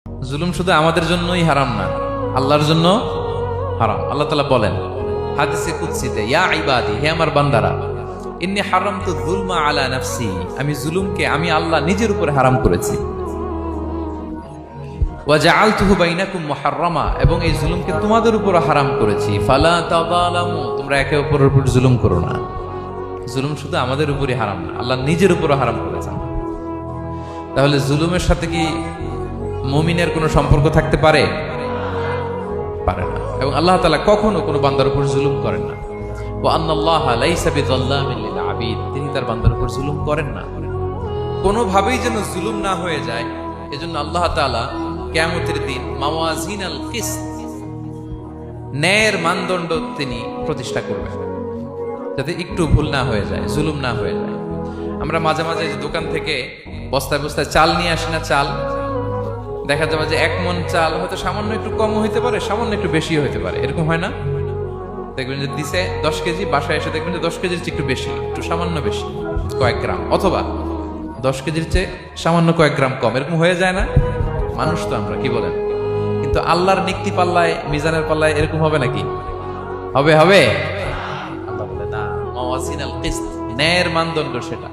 জুলুম শুধু আমাদের জন্যই হারাম না, আল্লাহর জন্য হারাম। আল্লাহ তাআলা বলেন হাদিসে কুদসিতে, ইয়া ইবাদি, হে আমার বান্দারা, ইন্নী হারামতু যুলমা আলা নাফসি, আমি জুলুমকে আমি আল্লাহ নিজের উপরে হারাম করেছি। ওয়া জাআলতুহু বাইনাকুম মুহাররামা, এবং এই জুলুমকে তোমাদের উপর হারাম করেছি। ফালা তাযালামু, তোমরা একে অপরের উপর জুলুম করো না। জুলুম শুধু আমাদের উপরই হারাম না, আল্লাহ নিজের উপরও হারাম করেছেন। তাহলে জুলুমের সাথে কি মুমিনের কোনো সম্পর্ক থাকতে পারে? পারে না। এবং আল্লাহ তাআলা কখনো কোনো বান্দার উপর জুলুম করেন না। ওয়া আন্নাল্লাহা লাইসা বিযাল্লামিন লিল আবিদ, তিনি তার বান্দার উপর জুলুম করেন না। কোনোভাবেই যেন জুলুম না হয়ে যায়, এজন্য আল্লাহ তাআলা কিয়ামতের দিন মাওয়াজিনাল কিসত, ন্যায়ের মানদণ্ড তিনি প্রতিষ্ঠা করবেন, যাতে একটু ভুল না হয়ে যায়, জুলুম না হয়ে যায়। আমরা মাঝে মাঝে যে দোকান থেকে বস্তায় বস্তায় চাল নিয়ে আসি না, চাল দেখা যাবে যে 1 মণ চাল হয়তো সামান্য একটু কম হইতে পারে, সামান্য একটু বেশিও হইতে পারে, এরকম হয় না? দেখবেন যে দিছে 10 কেজি, বাসায় এসে দেখবেন যে 10 কেজির চেয়ে একটু বেশি, একটু সামান্য বেশি কয়েক গ্রাম, অথবা 10 কেজির চেয়ে সামান্য কয়েক গ্রাম কম, এরকম হয়ে যায় না? মানুষ তো আমরা, কি বলেন? কিন্তু আল্লাহর নিক্তি পাল্লায়, মিজানের পাল্লায় এরকম হবে নাকি? হবে? আল্লাহ বলে না, মাওয়াজিনাল কিসত, ন্যায়ের মানদণ্ড সেটা।